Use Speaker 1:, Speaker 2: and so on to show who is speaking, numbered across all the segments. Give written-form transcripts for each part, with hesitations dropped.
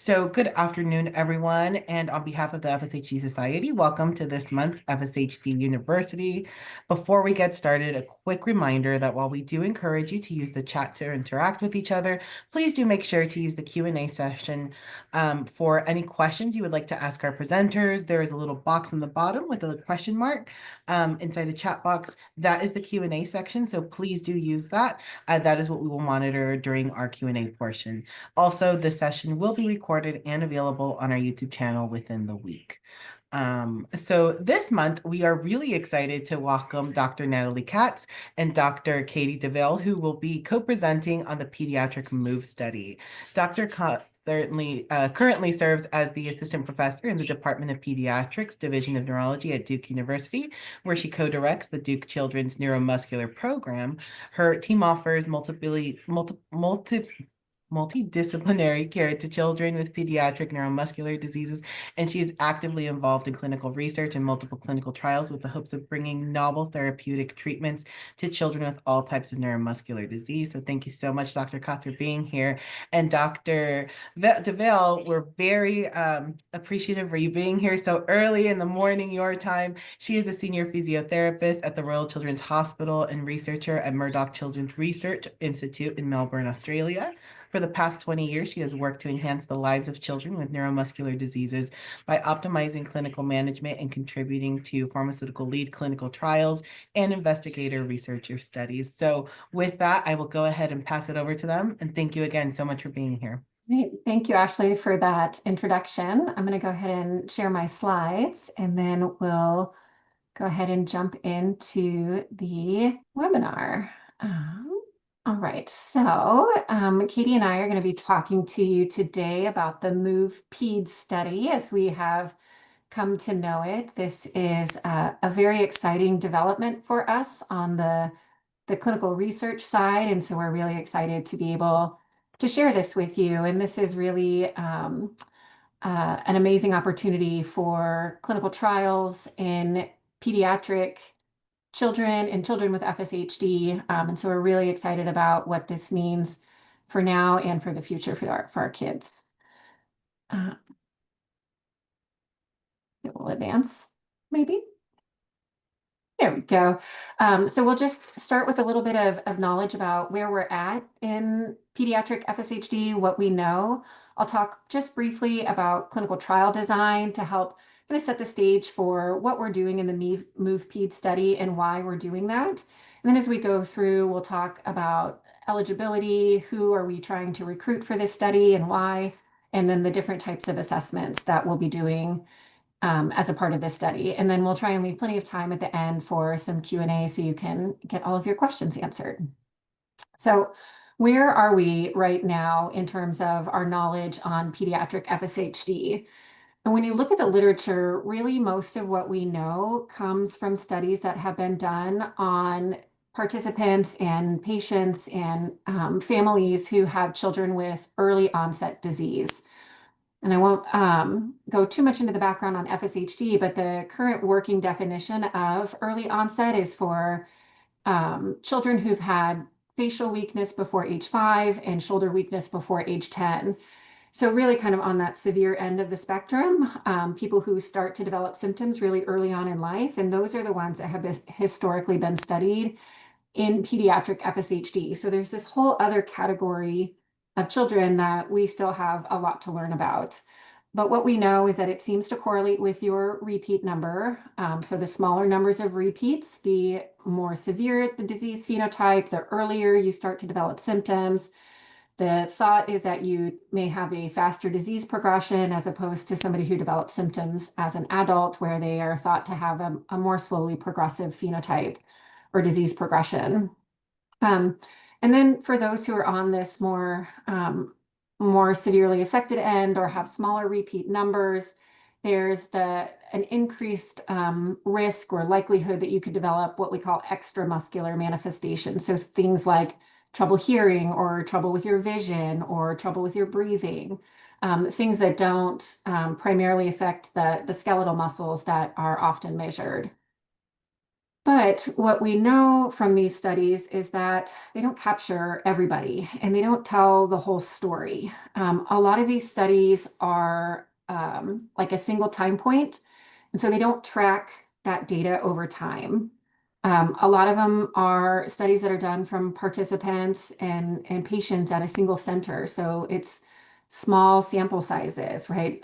Speaker 1: So, good afternoon, everyone. And on behalf of the FSHD Society, welcome to this month's FSHD University. Before we get started, a quick reminder that while we do encourage you to use the chat to interact with each other, please do make sure to use the Q&A session for any questions you would like to ask our presenters. There is a little box in the bottom with a question mark inside the chat box. That is the Q&A section, so please do use that. That is what we will monitor during our Q&A portion. Also, this session will be recorded and available on our YouTube channel within the week. So this month, we are really excited to welcome Dr. Natalie Katz and Dr. Katy who will be co-presenting on the Pediatric MOVE study. Dr. Katz currently serves as the assistant professor in the Department of Pediatrics, Division of Neurology at Duke University, where she co-directs the Duke Children's Neuromuscular Program. Her team offers multidisciplinary care to children with pediatric neuromuscular diseases, and she is actively involved in clinical research and multiple clinical trials with the hopes of bringing novel therapeutic treatments to children with all types of neuromuscular disease. So thank you so much, Dr. Katz, for being here. And Dr. DeVale, we're very appreciative for you being here so early in the morning, your time. She is a senior physiotherapist at the Royal Children's Hospital and researcher at Murdoch Children's Research Institute in Melbourne, Australia. For the past 20 years, she has worked to enhance the lives of children with neuromuscular diseases by optimizing clinical management and contributing to pharmaceutical lead clinical trials and investigator researcher studies. So with that, I will go ahead and pass it over to them. And thank you again so much for being here.
Speaker 2: Great. Thank you, Ashley, for that introduction. I'm going to go ahead and share my slides, and then we'll go ahead and jump into the webinar. All right, so Katy and I are going to be talking to you today about the MOVE Peds study as we have come to know it. This is a very exciting development for us on the clinical research side, and so we're really excited to be able to share this with you. And this is really an amazing opportunity for clinical trials in pediatric children and children with FSHD. And so we're really excited about what this means for now and for the future for our kids. It will advance, maybe. There we go. So we'll just start with a little bit of knowledge about where we're at in pediatric FSHD, what we know. I'll talk just briefly about clinical trial design to help kind of set the stage for what we're doing in the MOVE Ped study and why we're doing that. And then as we go through, we'll talk about eligibility, who are we trying to recruit for this study and why, and then the different types of assessments that we'll be doing as a part of this study. And then we'll try and leave plenty of time at the end for some Q&A so you can get all of your questions answered. So where are we right now in terms of our knowledge on pediatric FSHD? And when you look at the literature, really most of what we know comes from studies that have been done on participants and patients and families who have children with early onset disease. And I won't go too much into the background on FSHD, but the current working definition of early onset is for children who've had facial weakness before age 5 and shoulder weakness before age 10. So really kind of on that severe end of the spectrum, people who start to develop symptoms really early on in life. And those are the ones that have historically been studied in pediatric FSHD. So there's this whole other category of children that we still have a lot to learn about. But what we know is that it seems to correlate with your repeat number. So the smaller numbers of repeats, the more severe the disease phenotype, the earlier you start to develop symptoms. The thought is that you may have a faster disease progression as opposed to somebody who develops symptoms as an adult where they are thought to have a more slowly progressive phenotype or disease progression. And then for those who are on this more severely affected end or have smaller repeat numbers, there's an increased risk or likelihood that you could develop what we call extramuscular manifestations. So things like trouble hearing or trouble with your vision or trouble with your breathing, things that don't primarily affect the skeletal muscles that are often measured. But what we know from these studies is that they don't capture everybody and they don't tell the whole story. A lot of these studies are like a single time point, and so they don't track that data over time. A lot of them are studies that are done from participants and patients at a single center. So it's small sample sizes, right?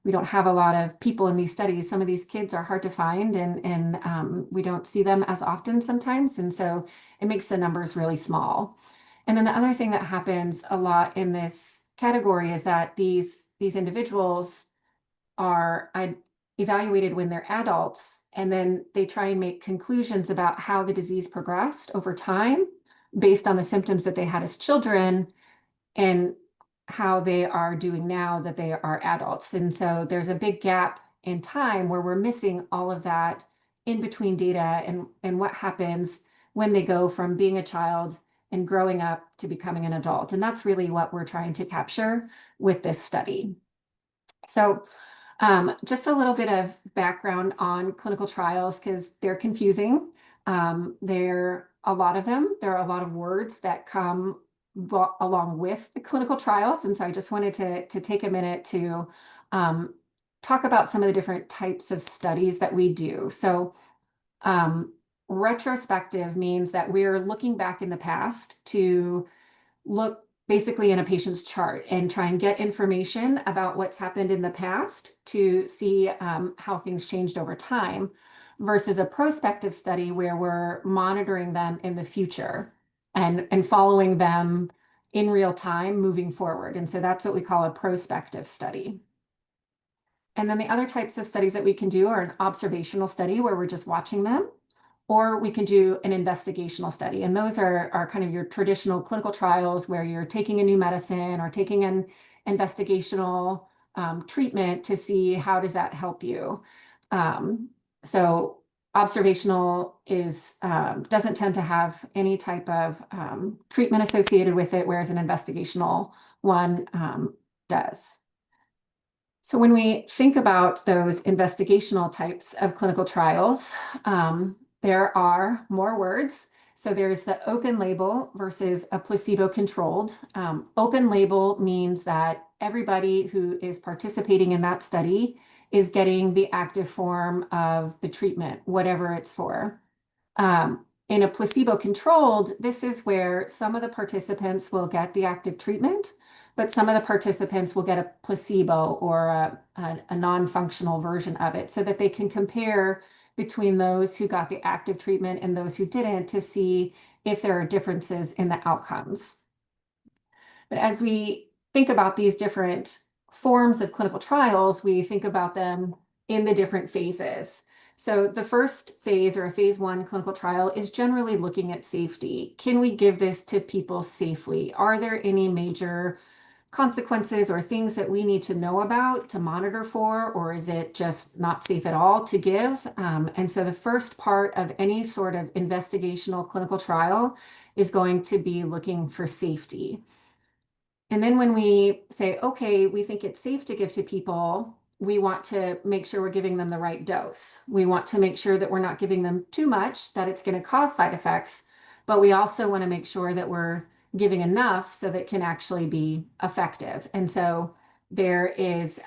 Speaker 2: We don't have a lot of people in these studies. Some of these kids are hard to find and we don't see them as often sometimes. And so it makes the numbers really small. And then the other thing that happens a lot in this category is that these individuals are evaluated when they're adults, and then they try and make conclusions about how the disease progressed over time based on the symptoms that they had as children and how they are doing now that they are adults. And so there's a big gap in time where we're missing all of that in between data and what happens when they go from being a child and growing up to becoming an adult. And that's really what we're trying to capture with this study. So just a little bit of background on clinical trials because they're confusing. There are a lot of them. There are a lot of words that come along with the clinical trials. And so I just wanted to take a minute to talk about some of the different types of studies that we do. So retrospective means that we're looking back in the past to look basically in a patient's chart and try and get information about what's happened in the past to see how things changed over time versus a prospective study where we're monitoring them in the future and following them in real time moving forward. And so that's what we call a prospective study. And then the other types of studies that we can do are an observational study where we're just watching them, or we can do an investigational study. And those are kind of your traditional clinical trials where you're taking a new medicine or taking an investigational treatment to see how does that help you. So observational is doesn't tend to have any type of treatment associated with it, whereas an investigational one does. So when we think about those investigational types of clinical trials, there are more words. So there's the open label versus a placebo-controlled. Open label means that everybody who is participating in that study is getting the active form of the treatment, whatever it's for. In a placebo-controlled, this is where some of the participants will get the active treatment, but some of the participants will get a placebo or a non-functional version of it so that they can compare between those who got the active treatment and those who didn't to see if there are differences in the outcomes. But as we think about these different forms of clinical trials, we think about them in the different phases. So the first phase or a phase 1 clinical trial is generally looking at safety. Can we give this to people safely? Are there any major consequences or things that we need to know about to monitor for, or is it just not safe at all to give? And so the first part of any sort of investigational clinical trial is going to be looking for safety. And then when we say, okay, we think it's safe to give to people, we want to make sure we're giving them the right dose. We want to make sure that we're not giving them too much, that it's going to cause side effects, but we also want to make sure that we're giving enough so that it can actually be effective. And so there is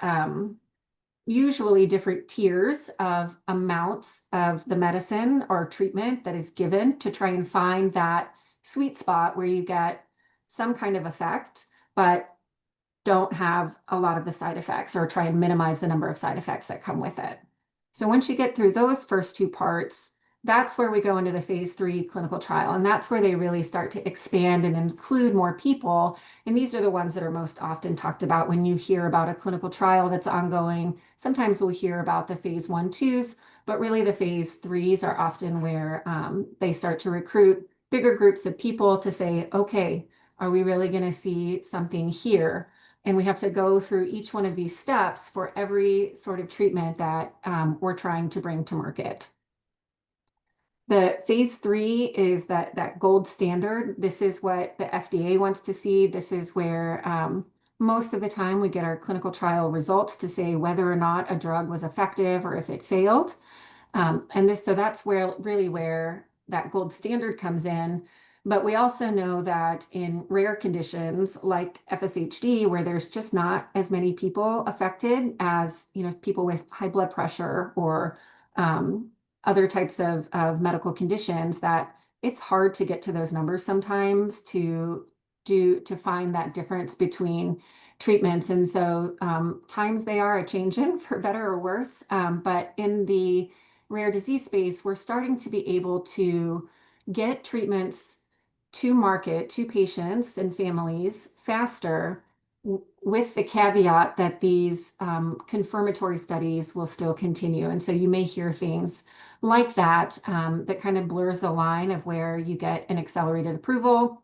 Speaker 2: usually different tiers of amounts of the medicine or treatment that is given to try and find that sweet spot where you get some kind of effect, but don't have a lot of the side effects or try and minimize the number of side effects that come with it. So once you get through those first two parts, that's where we go into the phase 3 clinical trial. And that's where they really start to expand and include more people. And these are the ones that are most often talked about when you hear about a clinical trial that's ongoing. Sometimes we'll hear about the phase 1/2s, but really the phase 3s are often where they start to recruit bigger groups of people to say, okay, are we really going to see something here? And we have to go through each one of these steps for every sort of treatment that we're trying to bring to market. The phase 3 is that gold standard. This is what the FDA wants to see. This is where most of the time we get our clinical trial results to say whether or not a drug was effective or if it failed. So that's where really where that gold standard comes in. But we also know that in rare conditions like FSHD, where there's just not as many people affected as, people with high blood pressure or um, other types of medical conditions, that it's hard to get to those numbers sometimes to find that difference between treatments. And so times they are a changing for better or worse. But in the rare disease space, we're starting to be able to get treatments to market to patients and families faster, with the caveat that these confirmatory studies will still continue. And so you may hear things like that that kind of blurs the line of where you get an accelerated approval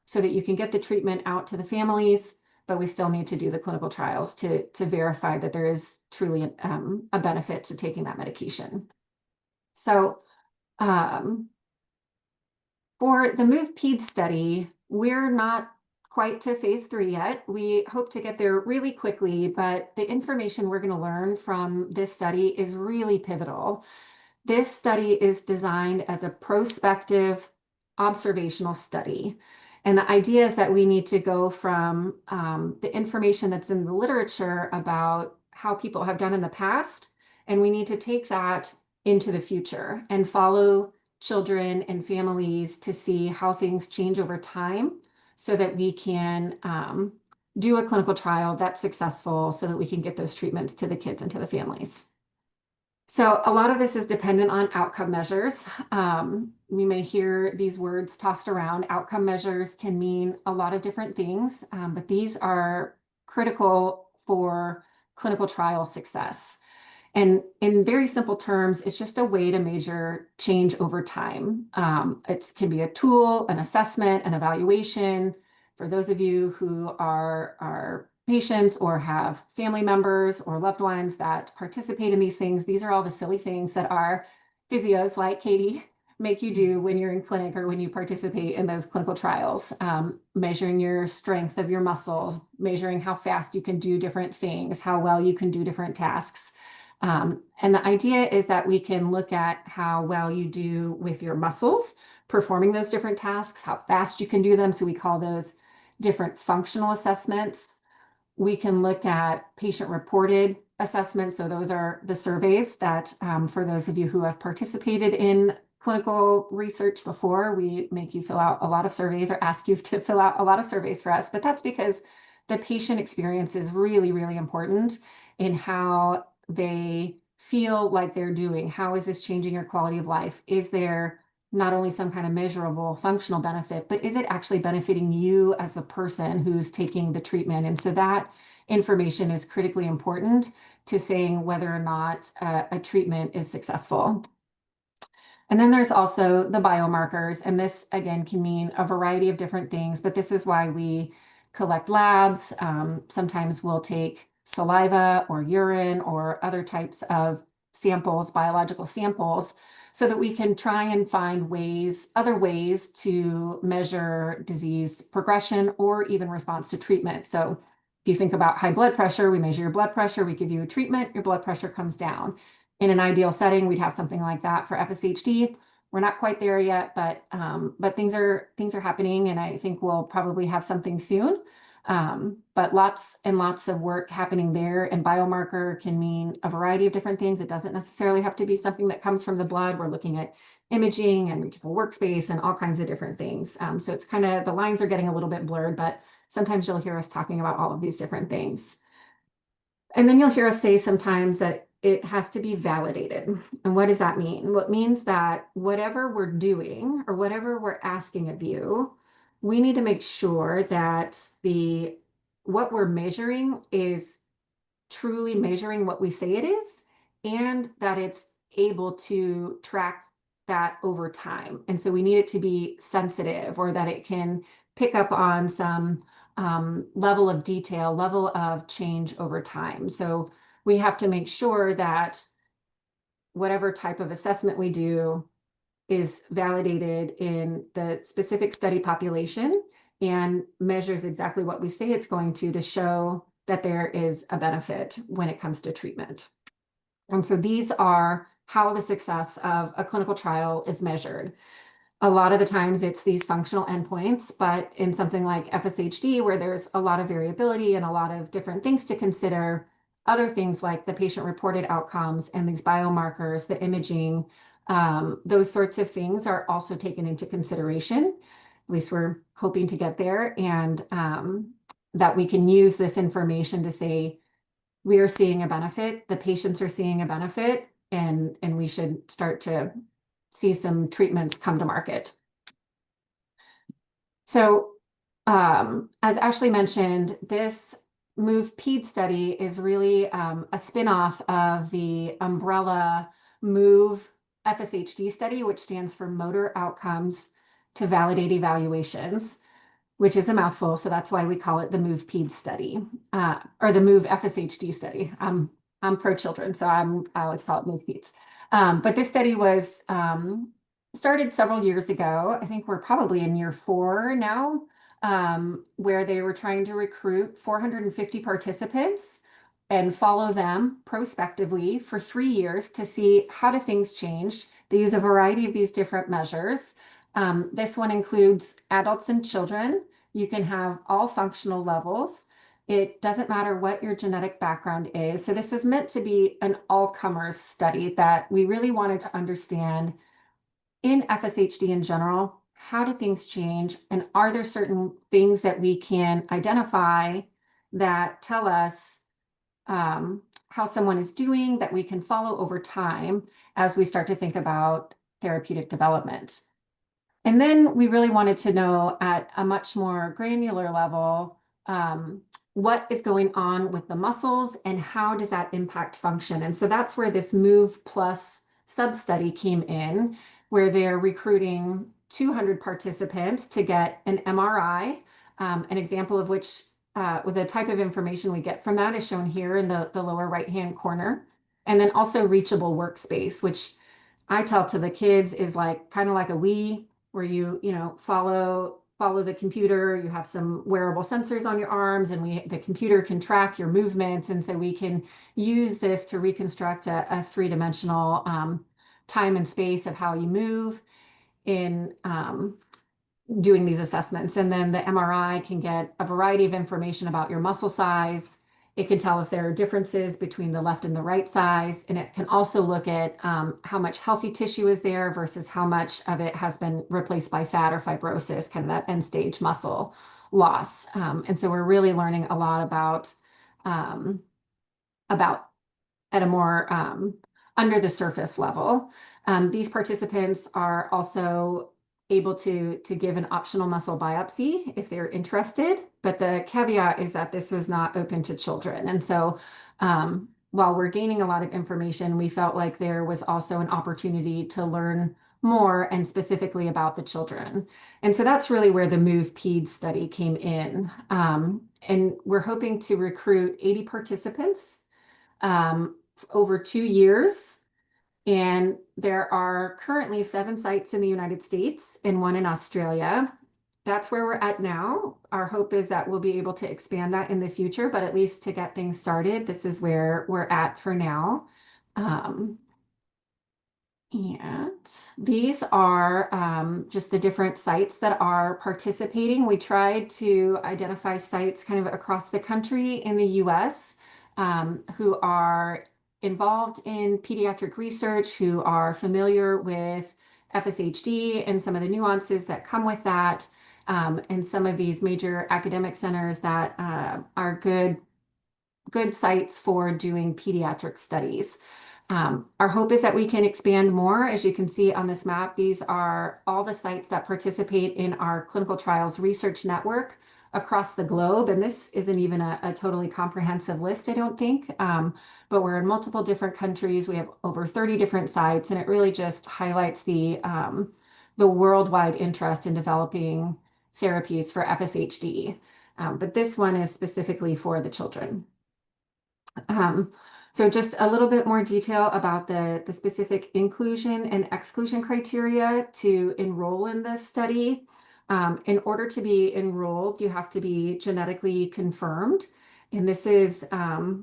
Speaker 2: so that you can get the treatment out to the families, but we still need to do the clinical trials to verify that there is truly a benefit to taking that medication. So for the Move Peds study, we're not quite to phase 3 yet. We hope to get there really quickly, but the information we're going to learn from this study is really pivotal. This study is designed as a prospective observational study. And the idea is that we need to go from the information that's in the literature about how people have done in the past, and we need to take that into the future and follow children and families to see how things change over time so that we can do a clinical trial that's successful so that we can get those treatments to the kids and to the families. So a lot of this is dependent on outcome measures. We may hear these words tossed around. Outcome measures can mean a lot of different things, but these are critical for clinical trial success. And in very simple terms, it's just a way to measure change over time. It can be a tool, an assessment, an evaluation. For those of you who are patients or have family members or loved ones that participate in these things, these are all the silly things that our physios like Katy make you do when you're in clinic or when you participate in those clinical trials. Measuring your strength of your muscles, measuring how fast you can do different things, how well you can do different tasks. And the idea is that we can look at how well you do with your muscles, performing those different tasks, how fast you can do them. So we call those different functional assessments. We can look at patient-reported assessments. So those are the surveys that, for those of you who have participated in clinical research before, we make you fill out a lot of surveys or ask you to fill out a lot of surveys for us. But that's because the patient experience is really, really important in how they feel like they're doing. How is this changing your quality of life? Is there not only some kind of measurable functional benefit, but is it actually benefiting you as the person who's taking the treatment? And so that information is critically important to saying whether or not a treatment is successful. And then there's also the biomarkers, and this again can mean a variety of different things, but this is why we collect labs. Sometimes we'll take saliva or urine or other types of samples, biological samples, so that we can try and find other ways to measure disease progression or even response to treatment. So if you think about high blood pressure, we measure your blood pressure, we give you a treatment, your blood pressure comes down. In an ideal setting, we'd have something like that for FSHD. We're not quite there yet, but things are happening, and I think we'll probably have something soon. But lots and lots of work happening there, and biomarker can mean a variety of different things. It doesn't necessarily have to be something that comes from the blood. We're looking at imaging and reachable workspace and all kinds of different things. So it's kind of, the lines are getting a little bit blurred, but sometimes you'll hear us talking about all of these different things. And then you'll hear us say sometimes that it has to be validated. And what does that mean? Well, it means that whatever we're doing or whatever we're asking of you, we need to make sure that what we're measuring is truly measuring what we say it is, and that it's able to track that over time. And so we need it to be sensitive, or that it can pick up on some level of detail, level of change over time. So we have to make sure that whatever type of assessment we do is validated in the specific study population and measures exactly what we say it's going to show that there is a benefit when it comes to treatment. And so these are how the success of a clinical trial is measured. A lot of the times it's these functional endpoints, but in something like FSHD, where there's a lot of variability and a lot of different things to consider, other things like the patient-reported outcomes and these biomarkers, the imaging, those sorts of things are also taken into consideration. At least we're hoping to get there, and that we can use this information to say, we are seeing a benefit, the patients are seeing a benefit, and we should start to see some treatments come to market. So as Ashley mentioned, this MOVE Peds study is really a spinoff of the umbrella MOVE FSHD study, which stands for Motor Outcomes to Validate Evaluations, which is a mouthful. So that's why we call it the MOVE Peds study, or the MOVE FSHD study. I'm pro-children, so I always call it MOVE Peds. But this study was started several years ago. I think we're probably in year 4 now, where they were trying to recruit 450 participants and follow them prospectively for 3 years to see how do things change. They use a variety of these different measures. This one includes adults and children. You can have all functional levels. It doesn't matter what your genetic background is. So this was meant to be an all-comers study that we really wanted to understand in FSHD in general, how do things change? And are there certain things that we can identify that tell us how someone is doing that we can follow over time as we start to think about therapeutic development? And then we really wanted to know at a much more granular level, what is going on with the muscles and how does that impact function? And so that's where this MOVE Plus sub-study came in, where they're recruiting 200 participants to get an MRI, an example of which, with the type of information we get from that is shown here in the lower right-hand corner. And then also reachable workspace, which I tell to the kids is like kind of like a Wii, where you follow the computer, you have some wearable sensors on your arms, and the computer can track your movements. And so we can use this to reconstruct a three-dimensional time and space of how you move in doing these assessments. And then the MRI can get a variety of information about your muscle size. It can tell if there are differences between the left and the right size. And it can also look at how much healthy tissue is there versus how much of it has been replaced by fat or fibrosis, kind of that end stage muscle loss. And so we're really learning a lot about at a more under the surface level. These participants are also able to give an optional muscle biopsy if they're interested, but the caveat is that this was not open to children. And so while we're gaining a lot of information, we felt like there was also an opportunity to learn more and specifically about the children. And so that's really where the MOVE Peds study came in. And we're hoping to recruit 80 participants over 2 years. And there are currently 7 sites in the United States and 1 in Australia. That's where we're at now. Our hope is that we'll be able to expand that in the future, but at least to get things started, this is where we're at for now. And these are just the different sites that are participating. We tried to identify sites kind of across the country in the US who are involved in pediatric research, who are familiar with FSHD and some of the nuances that come with that, and some of these major academic centers that are good sites for doing pediatric studies. Our hope is that we can expand more. As you can see on this map, these are all the sites that participate in our clinical trials research network across the globe. And this isn't even a totally comprehensive list, I don't think, but we're in multiple different countries. We have over 30 different sites, and it really just highlights the worldwide interest in developing therapies for FSHD. But this one is specifically for the children. So just a little bit more detail about the specific inclusion and exclusion criteria to enroll in this study. In order to be enrolled, you have to be genetically confirmed. And this is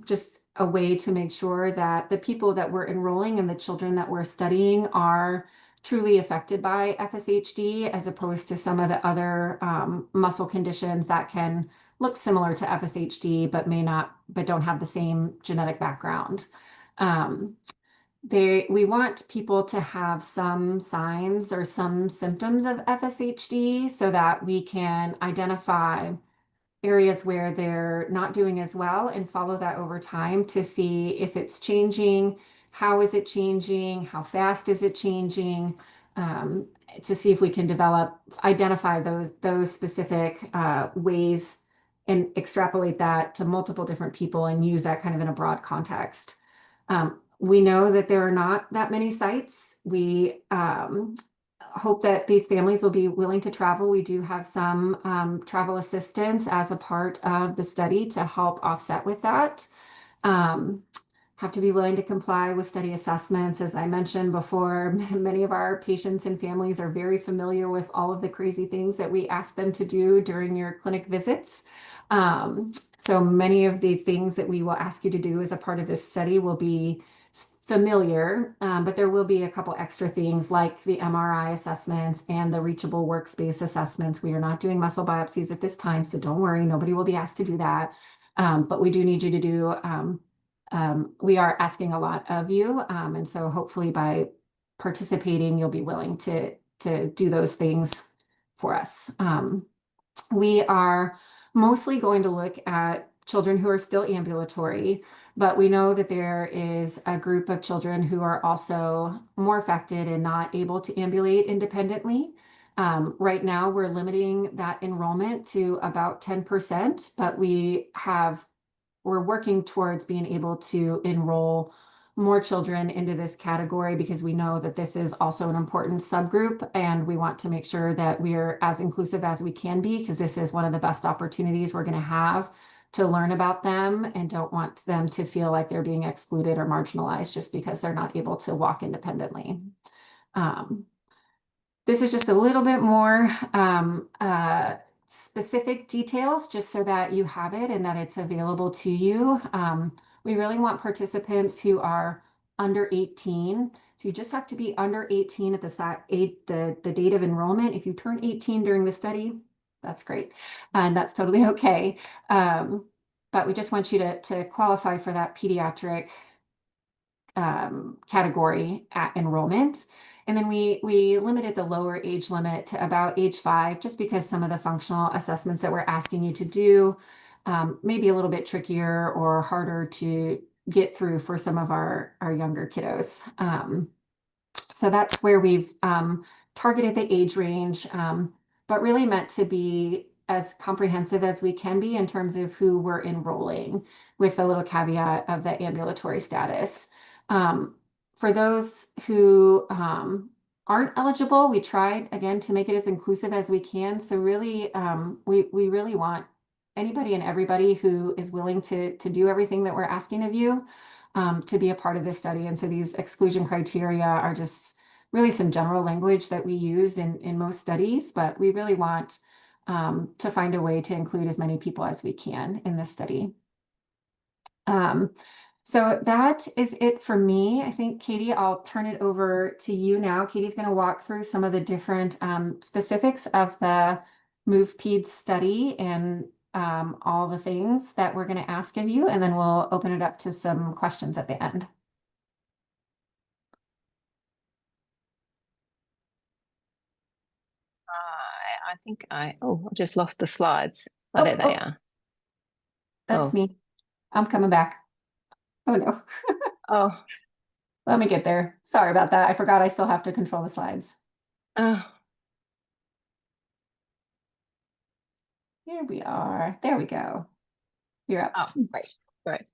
Speaker 2: just a way to make sure that the people that we're enrolling and the children that we're studying are truly affected by FSHD, as opposed to some of the other muscle conditions that can look similar to FSHD, but may not, but don't have the same genetic background. Um, we want people to have some signs or some symptoms of FSHD so that we can identify areas where they're not doing as well and follow that over time to see if it's changing, how is it changing, how fast is it changing, um, to see if we can identify those specific ways and extrapolate that to multiple different people and use that kind of in a broad context. We know that there are not that many sites. We hope that these families will be willing to travel. We do have some travel assistance as a part of the study to help offset with that. Um, have to be willing to comply with study assessments. As I mentioned before, many of our patients and families are very familiar with all of the crazy things that we ask them to do during your clinic visits. So many of the things that we will ask you to do as a part of this study will be familiar, but there will be a couple extra things like the MRI assessments and the reachable workspace assessments. We are not doing muscle biopsies at this time, so don't worry, nobody will be asked to do that. But we do need you to do, we are asking a lot of you, and so hopefully by participating, you'll be willing to do those things for us. We are mostly going to look at children who are still ambulatory, but we know that there is a group of children who are also more affected and not able to ambulate independently. Right now, we're limiting that enrollment to about 10%, but we're working towards being able to enroll more children into this category because we know that this is also an important subgroup, and we want to make sure that we're as inclusive as we can be, because this is one of the best opportunities we're going to have to learn about them, and don't want them to feel like they're being excluded or marginalized just because they're not able to walk independently. This is just a little bit more specific details just so that you have it and that it's available to you. We really want participants who are under 18. So you just have to be under 18 at the date of enrollment. If you turn 18 during the study, that's great. And that's totally okay. But we just want you to qualify for that pediatric category at enrollment. And then we limited the lower age limit to about age 5, just because some of the functional assessments that we're asking you to do may be a little bit trickier or harder to get through for some of our younger kiddos. So that's where we've targeted the age range, but really meant to be as comprehensive as we can be in terms of who we're enrolling, with a little caveat of the ambulatory status. For those who aren't eligible, we tried again to make it as inclusive as we can. So really, we really want anybody and everybody who is willing to do everything that we're asking of you to be a part of this study. And so these exclusion criteria are just really some general language that we use in most studies, but we really want to find a way to include as many people as we can in this study. So that is it for me. I think, Katie, I'll turn it over to you now. Katie's going to walk through some of the different specifics of the Move Peds study and all the things that we're going to ask of you, and then we'll open it up to some questions at the end.
Speaker 3: I think I just lost the slides. Oh, there they are.
Speaker 2: That's me. I'm coming back. Oh no.
Speaker 3: Oh.
Speaker 2: Let me get there. Sorry about that. I forgot I still have to control the slides.
Speaker 3: Oh.
Speaker 2: Here we are. There we go. You're up.
Speaker 3: Oh, great.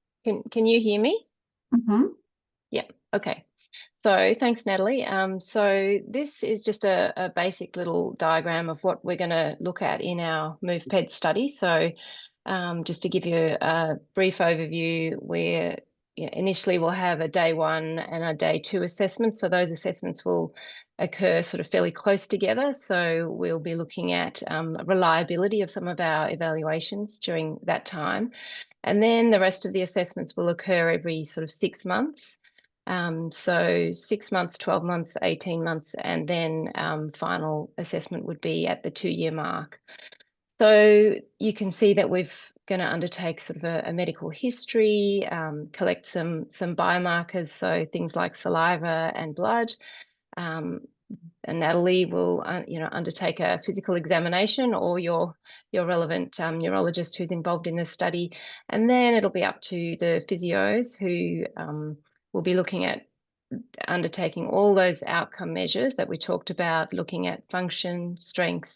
Speaker 3: Can you hear me?
Speaker 2: Mm-hmm.
Speaker 3: Yeah. Okay. So thanks, Natalie. So this is just a basic little diagram of what we're going to look at in our Move Peds study. So just to give you a brief overview, we're initially we'll have a day 1 and a day 2 assessment. So those assessments will occur sort of fairly close together. So we'll be looking at reliability of some of our evaluations during that time. And then the rest of the assessments will occur every sort of 6 months. So 6 months, 12 months, 18 months, and then final assessment would be at the 2-year mark. So you can see that we're going to undertake sort of a medical history, collect some biomarkers, so things like saliva and blood. And Natalie will, undertake a physical examination, or your relevant neurologist who's involved in the study. And then it'll be up to the physios who will be looking at undertaking all those outcome measures that we talked about, looking at function, strength,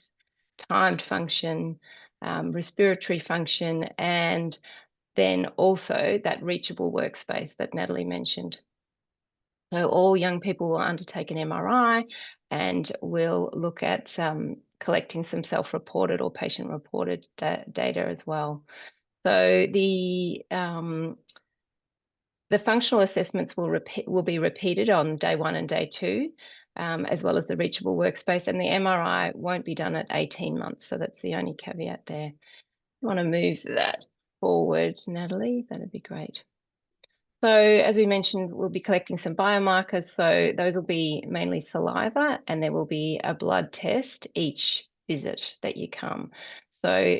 Speaker 3: timed function, respiratory function, and then also that reachable workspace that Natalie mentioned. So all young people will undertake an MRI, and we'll look at collecting some self-reported or patient-reported data as well. So the functional assessments will be repeated on day 1 and day 2, as well as the reachable workspace, and the MRI won't be done at 18 months. So that's the only caveat there. You want to move that forward, Natalie? That'd be great. So as we mentioned, we'll be collecting some biomarkers. So those will be mainly saliva, and there will be a blood test each visit that you come. So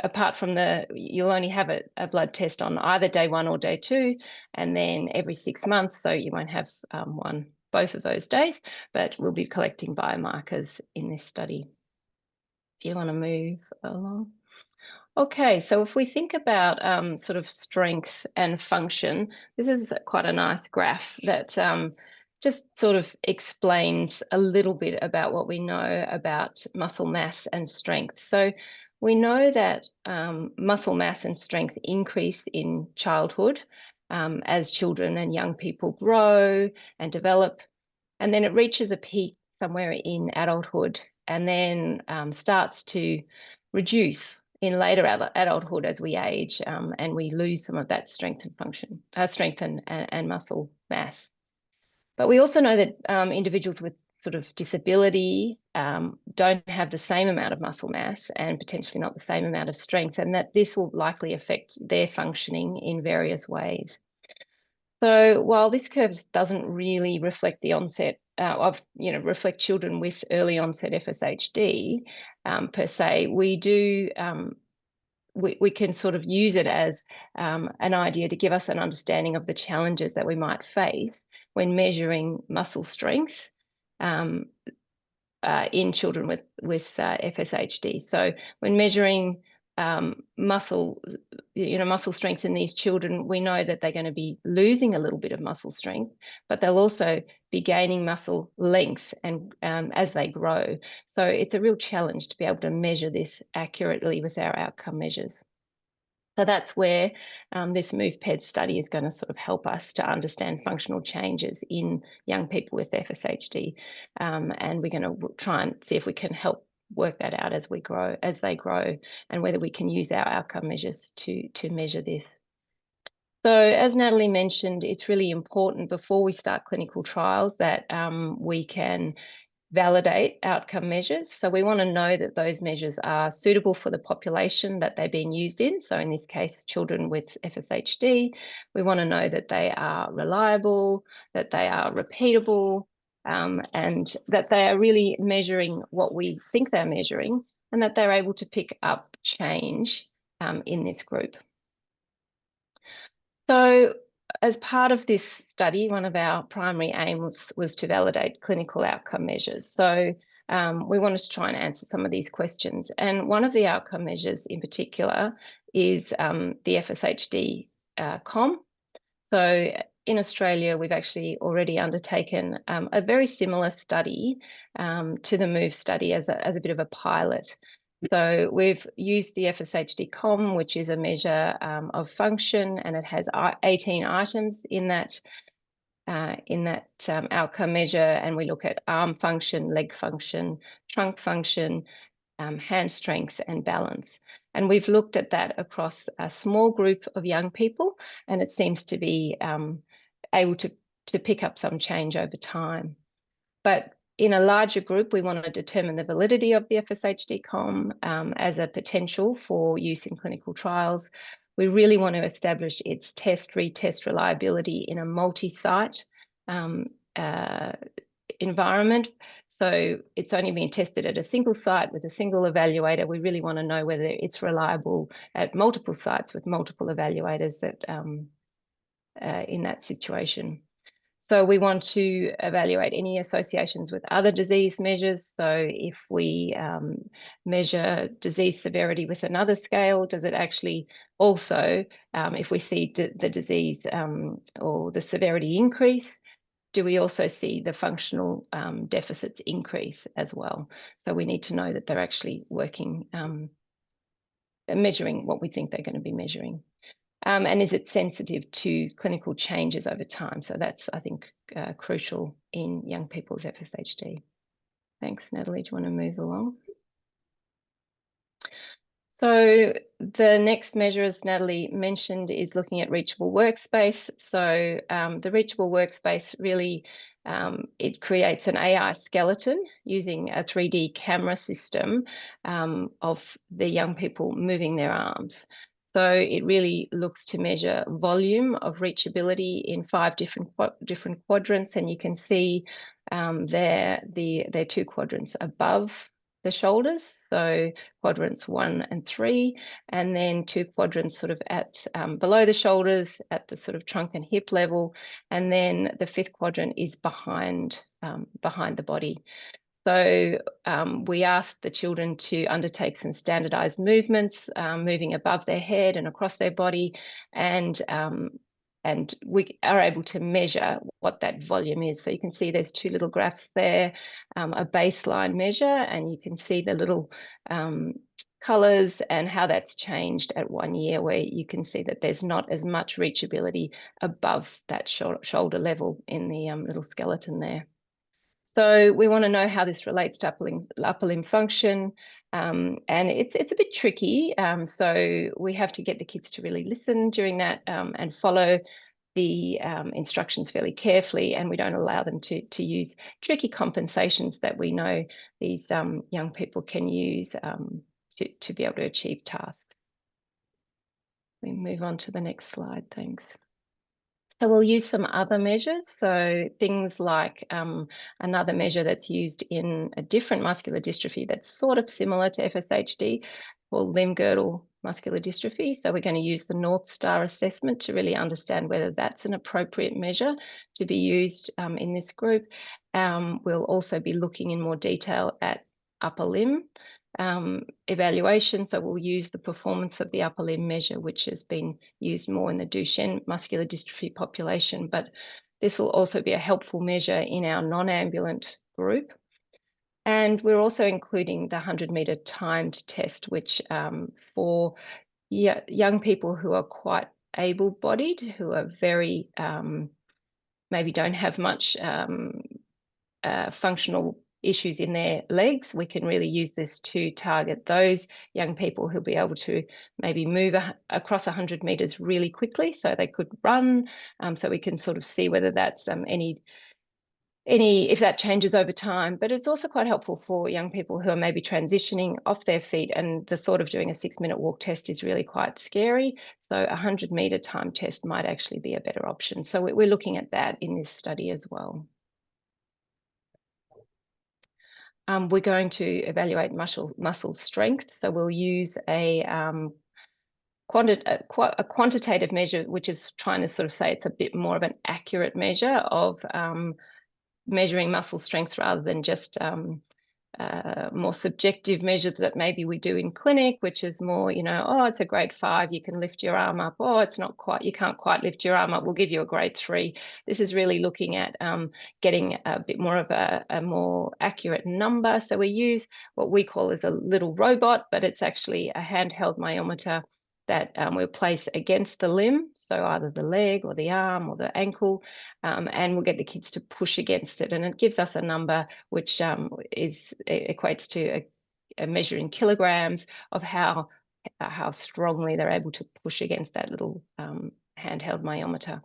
Speaker 3: apart from you'll only have a blood test on either day 1 or day 2, and then every 6 months. So you won't have both of those days, but we'll be collecting biomarkers in this study. If you want to move along. Okay, so if we think about sort of strength and function, this is quite a nice graph that just sort of explains a little bit about what we know about muscle mass and strength. So we know that muscle mass and strength increase in childhood as children and young people grow and develop, and then it reaches a peak somewhere in adulthood, and then starts to reduce in later adulthood as we age, and we lose some of that strength and function, strength and muscle mass. But we also know that individuals with sort of disability don't have the same amount of muscle mass and potentially not the same amount of strength, and that this will likely affect their functioning in various ways. So while this curve doesn't really reflect the onset reflect children with early onset FSHD per se, we do we can sort of use it as an idea to give us an understanding of the challenges that we might face when measuring muscle strength in children with FSHD. So when measuring muscle strength in these children, we know that they're going to be losing a little bit of muscle strength, but they'll also be gaining muscle length and as they grow. So it's a real challenge to be able to measure this accurately with our outcome measures. So that's where this MOVE Peds study is going to sort of help us to understand functional changes in young people with FSHD, and we're going to try and see if we can help work that out as they grow, and whether we can use our outcome measures to measure this. So as Natalie mentioned, it's really important before we start clinical trials that we can validate outcome measures. So we want to know that those measures are suitable for the population that they're being used in. So in this case, children with FSHD, we want to know that they are reliable, that they are repeatable, and that they are really measuring what we think they're measuring, and that they're able to pick up change in this group. So as part of this study, one of our primary aims was to validate clinical outcome measures. So we wanted to try and answer some of these questions. And one of the outcome measures in particular is the FSHD COM. So in Australia, we've actually already undertaken a very similar study to the MOVE study as a bit of a pilot. So we've used the FSHD COM, which is a measure of function, and it has 18 items in that outcome measure, and we look at arm function, leg function, trunk function, hand strength and balance. And we've looked at that across a small group of young people, and it seems to be able to pick up some change over time. But in a larger group, we want to determine the validity of the FSHD-COM as a potential for use in clinical trials. We really want to establish its retest reliability in a multi-site environment. So it's only being tested at a single site with a single evaluator. We really want to know whether it's reliable at multiple sites with multiple evaluators that in that situation. So we want to evaluate any associations with other disease measures. So if we measure disease severity with another scale, does it actually also, if we see the disease or the severity increase, do we also see the functional deficits increase as well? So we need to know that they're actually working, measuring what we think they're going to be measuring. And is it sensitive to clinical changes over time? So that's, I think, crucial in young people with FSHD. Thanks, Natalie. Do you want to move along? So the next measure, as Natalie mentioned, is looking at reachable workspace. So the reachable workspace really, it creates an AI skeleton using a 3D camera system of the young people moving their arms. So it really looks to measure volume of reachability in 5 different quadrants, and you can see there are 2 quadrants above the shoulders, so quadrants 1 and 3, and then 2 quadrants sort of at below the shoulders at the sort of trunk and hip level, and then the 5th quadrant is behind the body. So we asked the children to undertake some standardized movements, moving above their head and across their body, and we are able to measure what that volume is. So you can see there's 2 little graphs there, a baseline measure, and you can see the little colors and how that's changed at 1 year, where you can see that there's not as much reachability above that shoulder level in the little skeleton there. So we want to know how this relates to upper limb function, and it's a bit tricky. So we have to get the kids to really listen during that and follow the instructions fairly carefully, and we don't allow them to use tricky compensations that we know these young people can use to be able to achieve tasks. We move on to the next slide, thanks. So we'll use some other measures. So things like another measure that's used in a different muscular dystrophy that's sort of similar to FSHD, called limb girdle muscular dystrophy. So we're going to use the North Star assessment to really understand whether that's an appropriate measure to be used in this group. We'll also be looking in more detail at upper limb evaluation. So we'll use the performance of the upper limb measure, which has been used more in the Duchenne muscular dystrophy population, but this will also be a helpful measure in our non-ambulant group. And we're also including the 100-meter timed test, which for young people who are quite able-bodied, who are very, maybe don't have much functional issues in their legs, we can really use this to target those young people who'll be able to maybe move across 100 meters really quickly, so they could run. So we can sort of see whether that's if that changes over time. But it's also quite helpful for young people who are maybe transitioning off their feet, and the thought of doing a 6-minute walk test is really quite scary. So a 100-meter time test might actually be a better option. So we're looking at that in this study as well. We're going to evaluate muscle strength. So we'll use a quantitative measure, which is trying to sort of say it's a bit more of an accurate measure of measuring muscle strength rather than just more subjective measures that maybe we do in clinic, which is more, oh, it's a grade 5, you can lift your arm up. Oh, it's not quite, you can't quite lift your arm up, we'll give you a grade 3. This is really looking at getting a bit more of a more accurate number. So we use what we call as a little robot, but it's actually a handheld myometer that we'll place against the limb, so either the leg or the arm or the ankle, and we'll get the kids to push against it, and it gives us a number which equates to measure in kilograms of how strongly they're able to push against that little handheld myometer.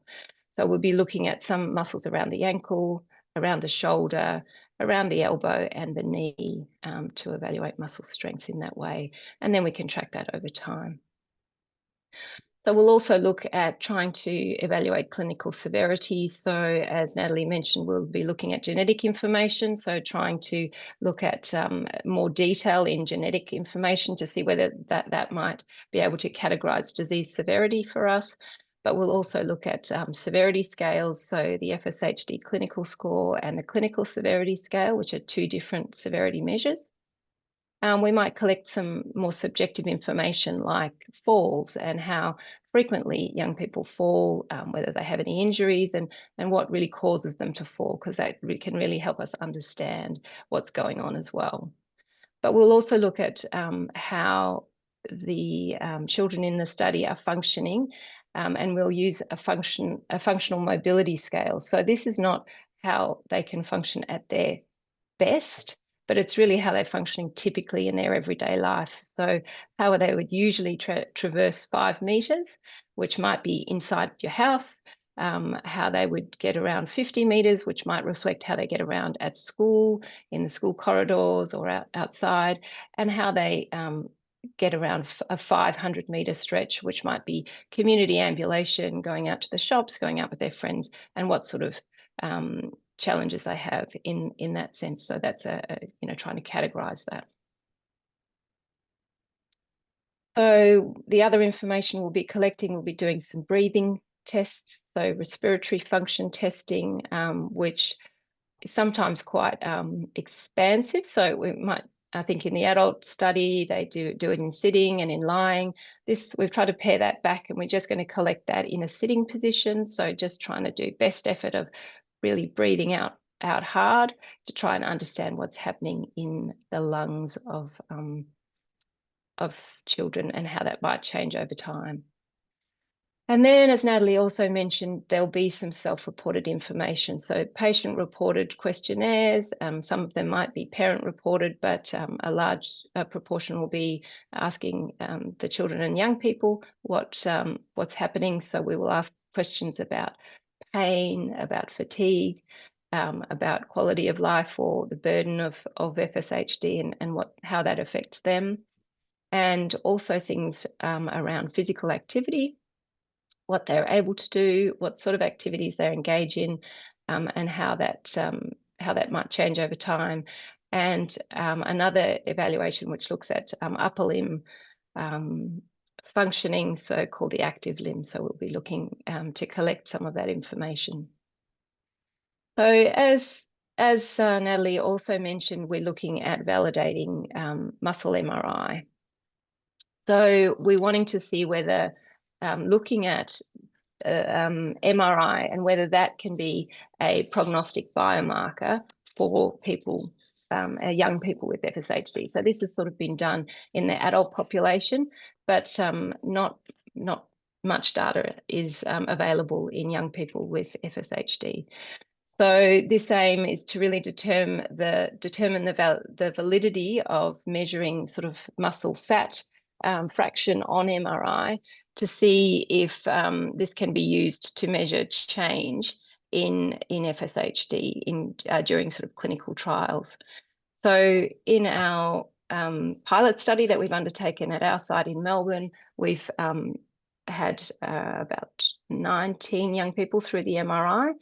Speaker 3: So we'll be looking at some muscles around the ankle, around the shoulder, around the elbow and the knee to evaluate muscle strength in that way. And then we can track that over time. So we'll also look at trying to evaluate clinical severity. So as Natalie mentioned, we'll be looking at genetic information. So trying to look at more detail in genetic information to see whether that might be able to categorize disease severity for us. But we'll also look at severity scales. So the FSHD clinical score and the clinical severity scale, which are two different severity measures. We might collect some more subjective information like falls and how frequently young people fall, whether they have any injuries and what really causes them to fall, because that can really help us understand what's going on as well. But we'll also look at how the children in the study are functioning, and we'll use a functional mobility scale. So this is not how they can function at their best, but it's really how they're functioning typically in their everyday life. So how they would usually traverse 5 meters, which might be inside your house, how they would get around 50 meters, which might reflect how they get around at school, in the school corridors or outside, and how they get around a 500-meter stretch, which might be community ambulation, going out to the shops, going out with their friends, and what sort of challenges they have in that sense. So that's trying to categorize that. So the other information we'll be collecting, we'll be doing some breathing tests, so respiratory function testing, which is sometimes quite expansive. So we might, I think in the adult study, they do it in sitting and in lying. We've tried to pare that back, and we're just going to collect that in a sitting position. So just trying to do best effort of really breathing out hard to try and understand what's happening in the lungs of children and how that might change over time. And then, as Natalie also mentioned, there'll be some self-reported information. So patient-reported questionnaires, some of them might be parent-reported, but a large proportion will be asking the children and young people what's happening. So we will ask questions about pain, about fatigue, about quality of life or the burden of FSHD and how that affects them. And also things around physical activity, what they're able to do, what sort of activities they engage in, and how that might change over time. And another evaluation which looks at upper limb functioning, so called the active limb. So we'll be looking to collect some of that information. So as Natalie also mentioned, we're looking at validating muscle MRI. So we're wanting to see whether looking at MRI and whether that can be a prognostic biomarker for people, young people with FSHD. So this has sort of been done in the adult population, but not much data is available in young people with FSHD. So this aim is to really determine the validity of measuring sort of muscle fat fraction on MRI to see if this can be used to measure change in FSHD during sort of clinical trials. So in our pilot study that we've undertaken at our site in Melbourne, we've had about 19 young people through the MRI.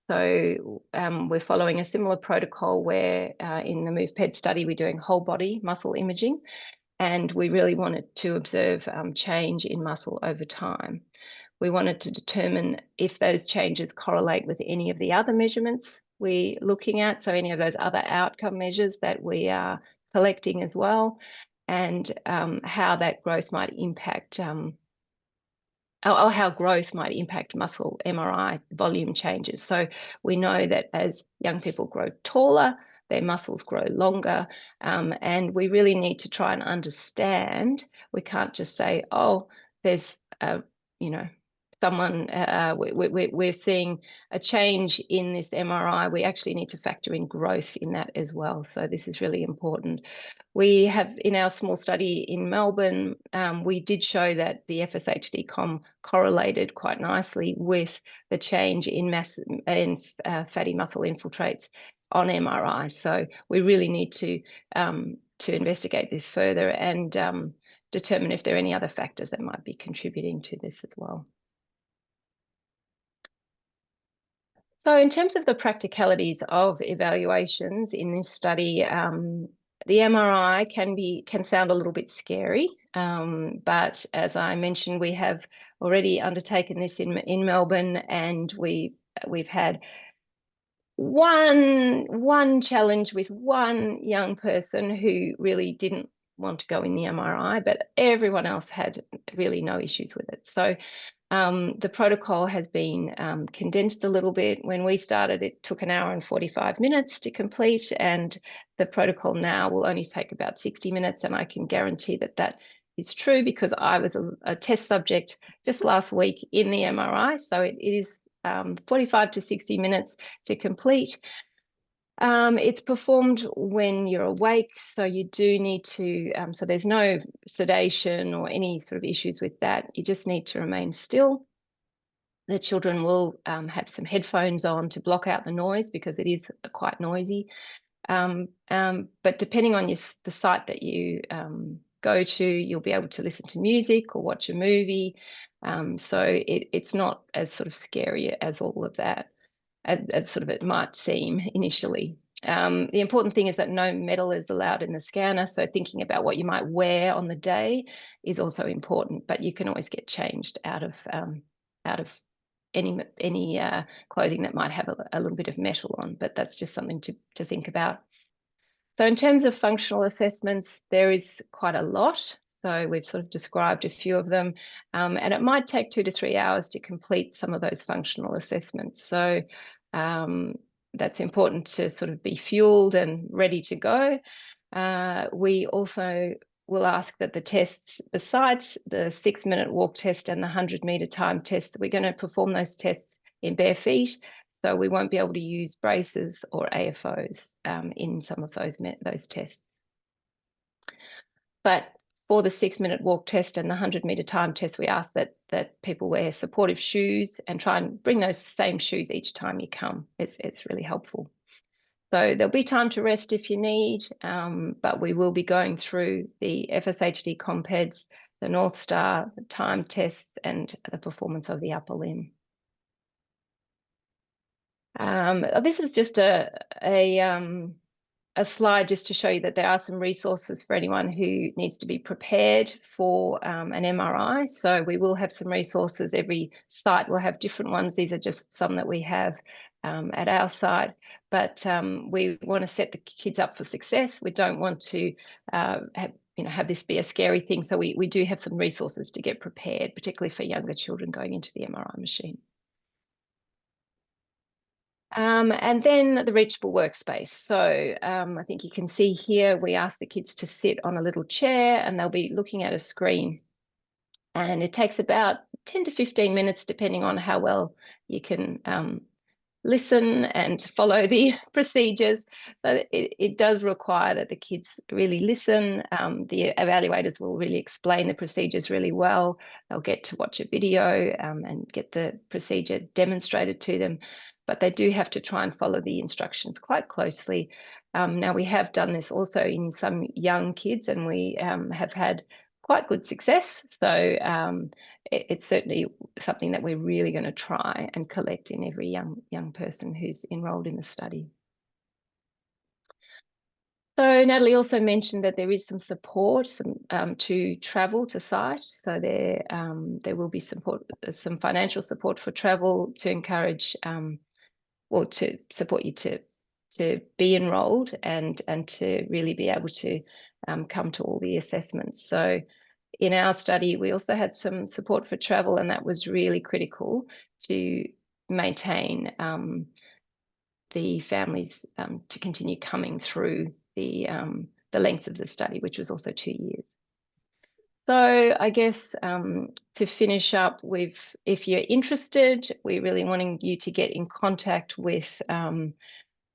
Speaker 3: So we're following a similar protocol where in the Move Peds study, we're doing whole body muscle imaging, and we really wanted to observe change in muscle over time. We wanted to determine if those changes correlate with any of the other measurements we're looking at, so any of those other outcome measures that we are collecting as well, and how that growth might impact how growth might impact muscle MRI volume changes. So we know that as young people grow taller, their muscles grow longer, and we really need to try and understand. We can't just say, oh, there's someone, we're seeing a change in this MRI, we actually need to factor in growth in that as well. So this is really important. We have, in our small study in Melbourne, we did show that the FSHD correlated quite nicely with the change in fatty muscle infiltrates on MRI. So we really need to investigate this further and determine if there are any other factors that might be contributing to this as well. So in terms of the practicalities of evaluations in this study, the MRI can sound a little bit scary, but as I mentioned, we have already undertaken this in Melbourne, and we've had one challenge with one young person who really didn't want to go in the MRI, but everyone else had really no issues with it. So the protocol has been condensed a little bit. When we started, it took 1 hour and 45 minutes to complete, and the protocol now will only take about 60 minutes. And I can guarantee that that is true because I was a test subject just last week in the MRI. So it is 45 to 60 minutes to complete. It's performed when you're awake, so you do need to, so there's no sedation or any sort of issues with that. You just need to remain still. The children will have some headphones on to block out the noise because it is quite noisy. But depending on the site that you go to, you'll be able to listen to music or watch a movie. So it's not as sort of scary as all of that, as sort of it might seem initially. The important thing is that no metal is allowed in the scanner. So thinking about what you might wear on the day is also important, but you can always get changed out of any clothing that might have a little bit of metal on, but that's just something to think about. So in terms of functional assessments, there is quite a lot. So we've sort of described a few of them, and it might take 2 to 3 hours to complete some of those functional assessments. So that's important to sort of be fueled and ready to go. We also will ask that the tests, besides the 6-minute walk test and the 100-meter time test, we're going to perform those tests in bare feet. So we won't be able to use braces or AFOs in some of those tests. But for the 6-minute walk test and the 100-meter time test, we ask that people wear supportive shoes and try and bring those same shoes each time you come. It's really helpful. So there'll be time to rest if you need, but we will be going through the FSHD Peds, the North Star, the time tests, and the performance of the upper limb. This is just a slide just to show you that there are some resources for anyone who needs to be prepared for an MRI. So we will have some resources. Every site will have different ones. These are just some that we have at our site, but we want to set the kids up for success. We don't want to have this be a scary thing. So we do have some resources to get prepared, particularly for younger children going into the MRI machine. And then the reachable workspace. So I think you can see here, we ask the kids to sit on a little chair and they'll be looking at a screen. And it takes about 10 to 15 minutes, depending on how well you can listen and follow the procedures. But it does require that the kids really listen. The evaluators will really explain the procedures really well. They'll get to watch a video and get the procedure demonstrated to them. But they do have to try and follow the instructions quite closely. Now, we have done this also in some young kids, and we have had quite good success. So it's certainly something that we're really going to try and collect in every young person who's enrolled in the study. So Natalie also mentioned that there is some support to travel to site. So there will be some financial support for travel to encourage or to support you to be enrolled and to really be able to come to all the assessments. So in our study, we also had some support for travel, and that was really critical to maintain the families to continue coming through the length of the study, which was also 2 years. So I guess to finish up, if you're interested, we're really wanting you to get in contact with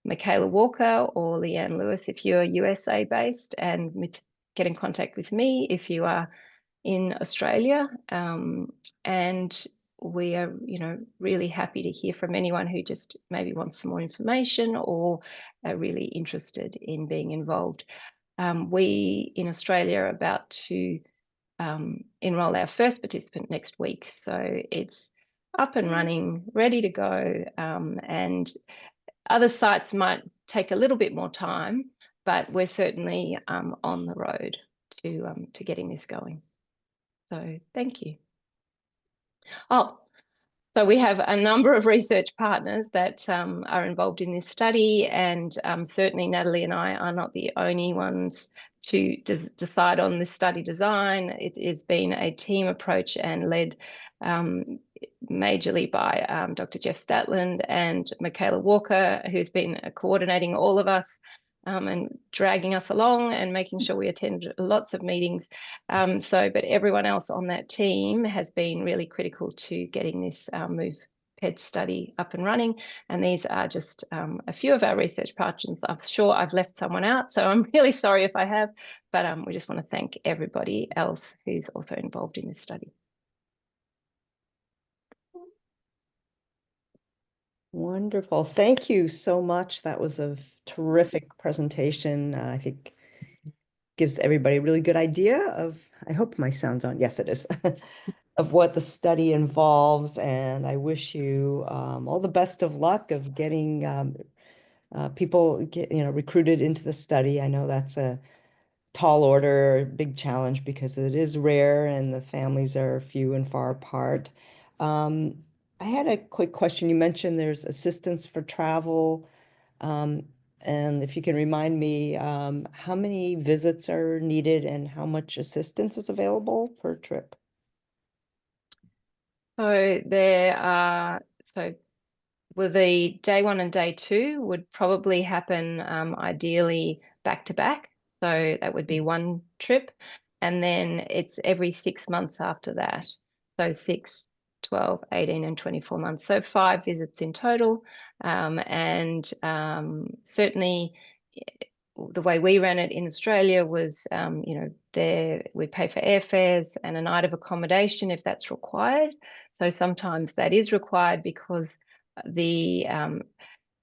Speaker 3: Michaela Walker or Leanne Lewis if you're USA based, and get in contact with me if you are in Australia. And we are, really happy to hear from anyone who just maybe wants some more information or are really interested in being involved. We in Australia are about to enroll our first participant next week. So it's up and running, ready to go. And other sites might take a little bit more time, but we're certainly on the road to getting this going. So thank you. Oh, so we have a number of research partners that are involved in this study, and certainly Natalie and I are not the only ones to decide on this study design. It has been a team approach and led majorly by Dr. Jeff Statland and Michaela Walker, who's been coordinating all of us and dragging us along and making sure we attend lots of meetings. But everyone else on that team has been really critical to getting this Move Peds study up and running. And these are just a few of our research partners. I'm sure I've left someone out, so I'm really sorry if I have, but we just want to thank everybody else who's also involved in this study.
Speaker 4: Wonderful. Thank you so much. That was a terrific presentation. I think gives everybody a really good idea of, I hope my sound's on. Yes, it is. Of what the study involves. And I wish you all the best of luck of getting people recruited into the study. I know that's a tall order, big challenge because it is rare and the families are few and far apart. I had a quick question. You mentioned there's assistance for travel. And if you can remind me, how many visits are needed and how much assistance is available per trip?
Speaker 3: So well, the day 1 and day 2 would probably happen ideally back to back. So that would be one trip. And then it's every 6 months after that. So 6, 12, 18, and 24 months. So 5 visits in total. Certainly the way we ran it in Australia was, we pay for airfares and a night of accommodation if that's required. So sometimes that is required because the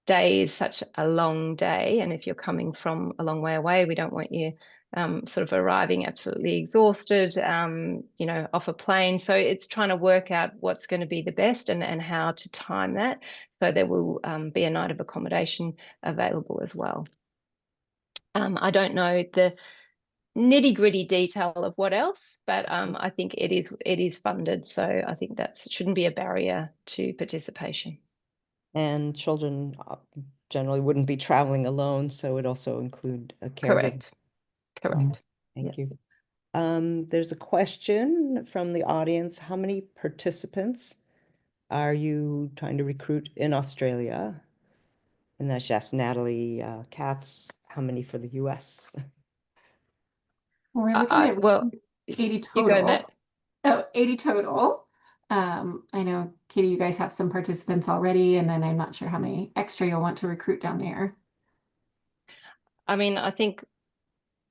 Speaker 3: day is such a long day, and if you're coming from a long way away, we don't want you sort of arriving absolutely exhausted, off a plane. So it's trying to work out what's going to be the best and how to time that. So there will be a night of accommodation available as well. I don't know the nitty-gritty detail of what else, but I think it is funded, so I think that shouldn't be a barrier to participation.
Speaker 4: And children generally wouldn't be traveling alone, so it also include a caregiver.
Speaker 3: Correct.
Speaker 4: Thank you. There's a question from the audience. How many participants are you trying to recruit in Australia? And that's just Natalie Katz. How many for the US?
Speaker 2: We're looking at
Speaker 3: Well,
Speaker 2: 80
Speaker 3: you go,
Speaker 2: total.
Speaker 3: Nat.
Speaker 2: Oh, 80 total. I know, Katy, you guys have some participants already, and then I'm not sure how many extra you'll want to recruit down there.
Speaker 3: I mean, I think,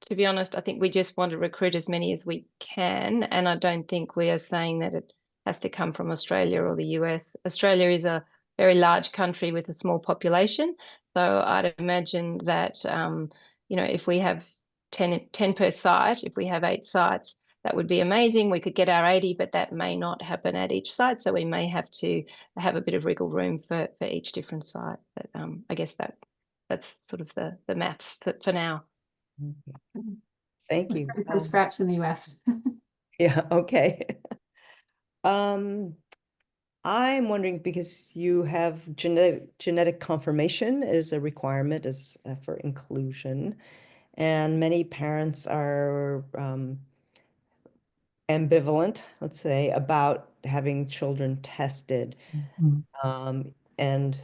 Speaker 3: to be honest, I think we just want to recruit as many as we can, and I don't think we are saying that it has to come from Australia or the US. Australia is a very large country with a small population, so I'd imagine that if we have 10 per site, if we have 8 sites, that would be amazing. We could get our 80, but that may not happen at each site, so we may have to have a bit of wriggle room for each different site. But I guess that's sort of the maths for now.
Speaker 4: Thank you.
Speaker 2: From scratch in the US.
Speaker 4: Yeah, okay. I'm wondering, because you have genetic confirmation is a requirement for inclusion, and many parents are ambivalent, let's say, about having children tested. And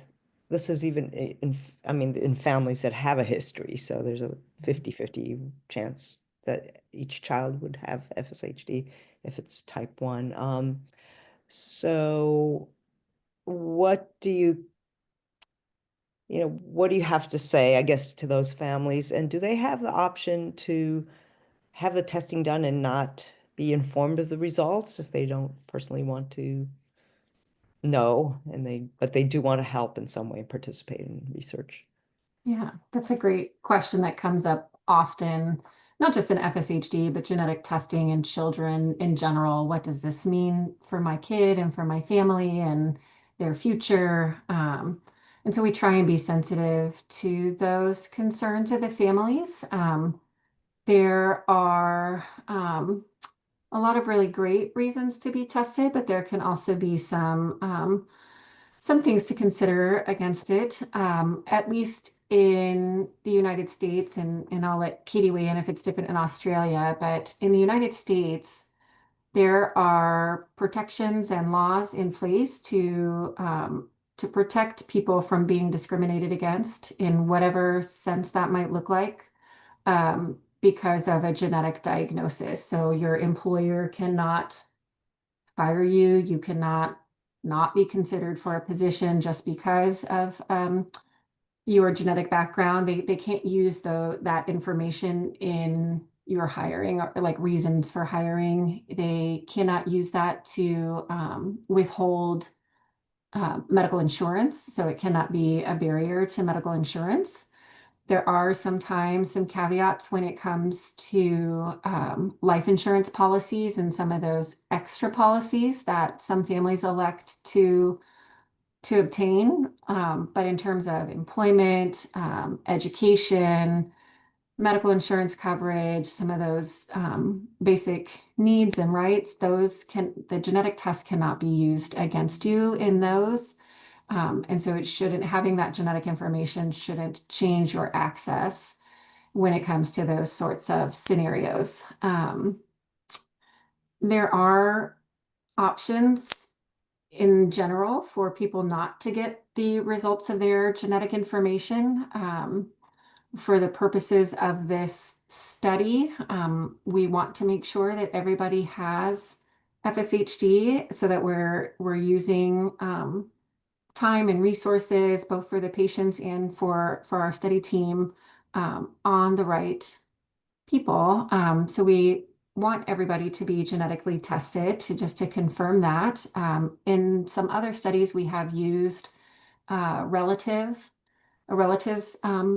Speaker 4: this is even in families that have a history. So there's a 50-50 chance that each child would have FSHD if it's type 1. So what do you what do you have to say, I guess, to those families? And do they have the option to have the testing done and not be informed of the results if they don't personally want to know, but they do want to help in some way, participate in research?
Speaker 2: Yeah, that's a great question that comes up often, not just in FSHD, but genetic testing in children in general. What does this mean for my kid and for my family and their future? And so we try and be sensitive to those concerns of the families. There are a lot of really great reasons to be tested, but there can also be some things to consider against it, at least in the United States, and I'll let Katy weigh in if it's different in Australia, but in the United States, there are protections and laws in place to protect people from being discriminated against in whatever sense that might look like, because of a genetic diagnosis. So your employer cannot fire you. You cannot not be considered for a position just because of your genetic background. They can't use that information in your hiring or like reasons for hiring. They cannot use that to withhold medical insurance. So it cannot be a barrier to medical insurance. There are sometimes some caveats when it comes to life insurance policies and some of those extra policies that some families elect to obtain. But in terms of employment, education, medical insurance coverage, some of those basic needs and rights, the genetic test cannot be used against you in those. And so having that genetic information shouldn't change your access when it comes to those sorts of scenarios. There are options in general for people not to get the results of their genetic information. For the purposes of this study, we want to make sure that everybody has FSHD so that we're using time and resources, both for the patients and for our study team, on the right people. So we want everybody to be genetically tested to confirm that. In some other studies, we have used a relative's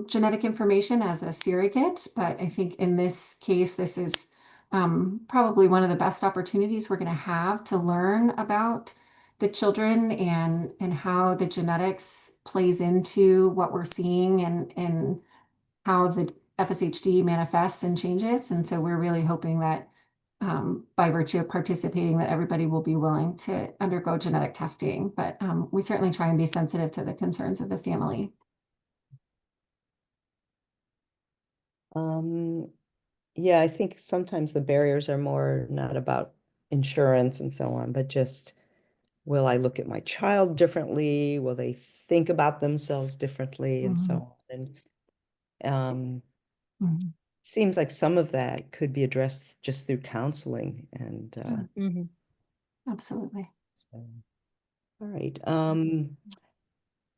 Speaker 2: genetic information as a surrogate, but I think in this case, this is probably one of the best opportunities we're going to have to learn about the children and how the genetics plays into what we're seeing and how the FSHD manifests and changes. And so we're really hoping that by virtue of participating, that everybody will be willing to undergo genetic testing. But we certainly try and be sensitive to the concerns of the family.
Speaker 4: Yeah, I think sometimes the barriers are more not about insurance and so on, but just, will I look at my child differently? Will they think about themselves differently and so on? And seems like some of that could be addressed just through counseling and
Speaker 2: Absolutely.
Speaker 4: so, all right.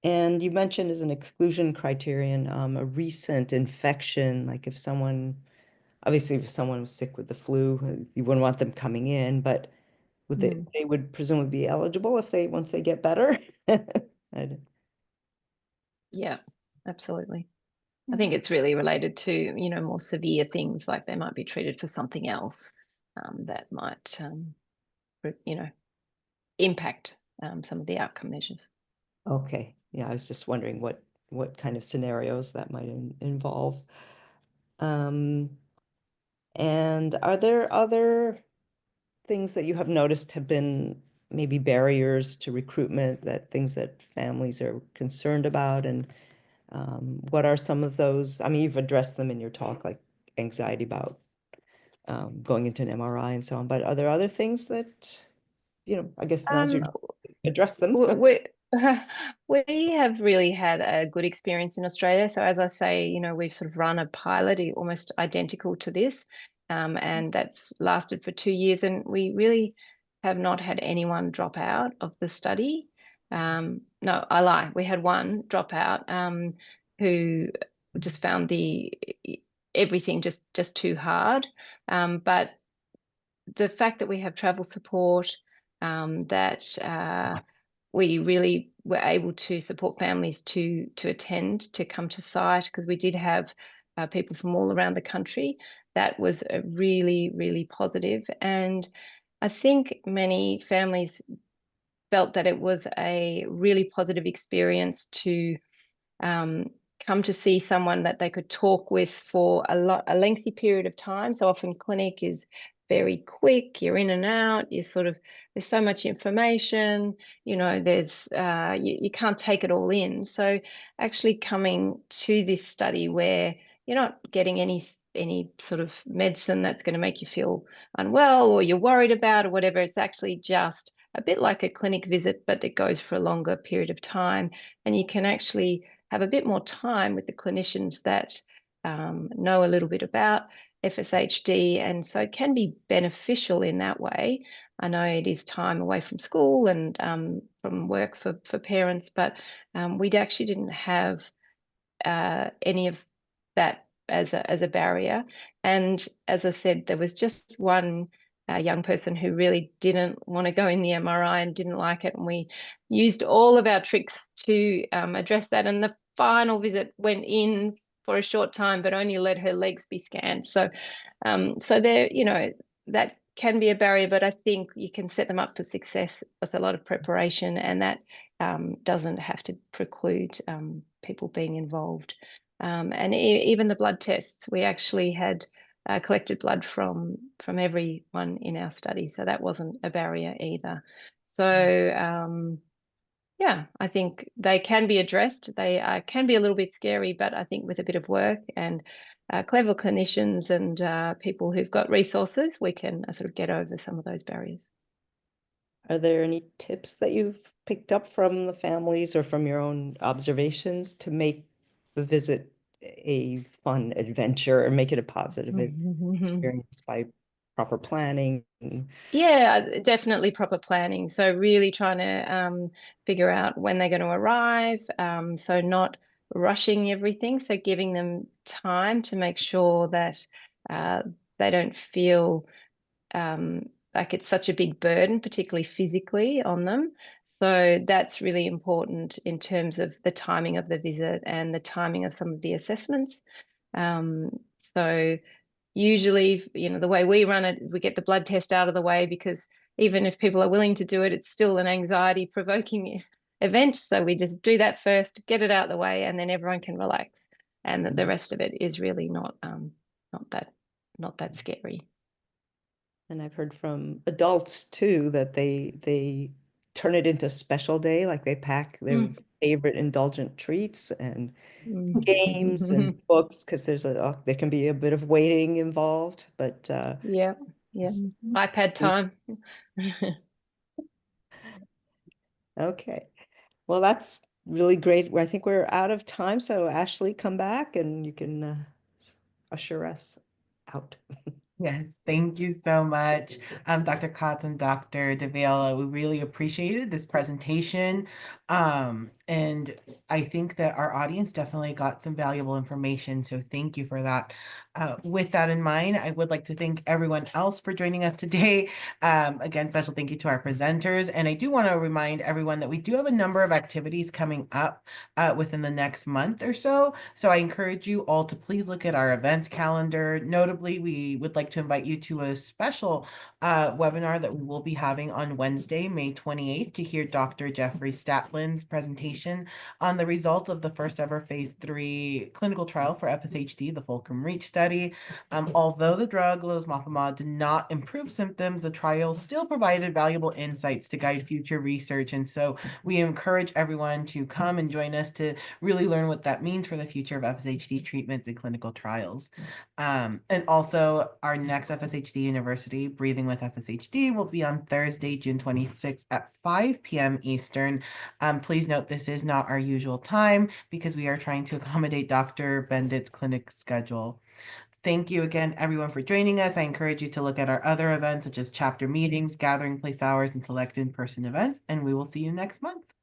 Speaker 4: And you mentioned as an exclusion criterion, a recent infection, like if someone was sick with the flu, you wouldn't want them coming in, but would they would presumably be eligible once they get better?
Speaker 3: Yeah, absolutely. I think it's really related to, more severe things, like they might be treated for something else that might, impact some of the outcome measures.
Speaker 4: Okay. Yeah, I was just wondering what kind of scenarios that might involve. And are there other things that you have noticed have been maybe barriers to recruitment, things that families are concerned about? And what are some of those? I mean, you've addressed them in your talk, like anxiety about going into an MRI and so on, but are there other things that, I guess now's your address them?
Speaker 3: We have really had a good experience in Australia. So as I say, we've sort of run a pilot almost identical to this. and that's lasted for 2 years. And we really have not had anyone drop out of the study. No, I lie. We had one drop out who just found everything just too hard. But the fact that we have travel support, that we really were able to support families to attend, to come to site, because we did have people from all around the country. That was a really, really positive. And I think many families felt that it was a really positive experience to come to see someone that they could talk with for a lengthy period of time. So often clinic is very quick, you're in and out, there's so much information, there's you can't take it all in. So actually coming to this study where you're not getting any sort of medicine that's going to make you feel unwell or you're worried about or whatever, it's actually just a bit like a clinic visit, but it goes for a longer period of time, and you can actually have a bit more time with the clinicians that know a little bit about FSHD, and so it can be beneficial in that way. I know it is time away from school and from work for parents, but we actually didn't have any of that as a barrier. And as I said, there was just one young person who really didn't want to go in the MRI and didn't like it, and we used all of our tricks to address that. And the final visit went in for a short time, but only let her legs be scanned. So there, that can be a barrier, but I think you can set them up for success with a lot of preparation, and that doesn't have to preclude people being involved. And even the blood tests, we actually had collected blood from everyone in our study, so that wasn't a barrier either. So yeah, I think they can be addressed. They can be a little bit scary, but I think with a bit of work and clever clinicians and people who've got resources, we can sort of get over some of those barriers.
Speaker 4: Are there any tips that you've picked up from the families or from your own observations to make the visit a fun adventure or make it a positive experience by proper planning?
Speaker 3: Yeah, definitely proper planning. So really trying to figure out when they're going to arrive. So not rushing everything. So giving them time to make sure that they don't feel like it's such a big burden, particularly physically, on them. So that's really important in terms of the timing of the visit and the timing of some of the assessments. So usually, the way we run it, we get the blood test out of the way, because even if people are willing to do it, it's still an anxiety provoking event. So we just do that first, get it out of the way, and then everyone can relax. And the rest of it is really not that scary.
Speaker 4: And I've heard from adults too that they turn it into a special day, like they pack their favorite indulgent treats and games and books, because there can be a bit of waiting involved, but
Speaker 3: yeah, iPad time.
Speaker 4: Okay, well, that's really great. I think we're out of time, so Ashley, come back and you can usher us out.
Speaker 1: Yes, thank you so much, Dr. Katz and Dr. Valle. We really appreciated this presentation. And I think that our audience definitely got some valuable information, so thank you for that. With that in mind, I would like to thank everyone else for joining us today. Again, special thank you to our presenters. And I do want to remind everyone that we do have a number of activities coming up within the next month or so. So I encourage you all to please look at our events calendar. Notably, we would like to invite you to a special webinar that we will be having on Wednesday, May 28th, to hear Dr. Jeffrey Statlin's presentation on the results of the first ever phase 3 clinical trial for FSHD, the Fulcrum Reach study. Although the drug losmapimod did not improve symptoms, the trial still provided valuable insights to guide future research. And so we encourage everyone to come and join us to really learn what that means for the future of FSHD treatments and clinical trials. And also our next FSHD University, Breathing with FSHD, will be on Thursday, June 26th at 5 p.m. Eastern. Please note this is not our usual time because we are trying to accommodate Dr. Bendit's clinic schedule. Thank you again, everyone, for joining us. I encourage you to look at our other events, such as chapter meetings, gathering place hours, and select in-person events, and we will see you next month.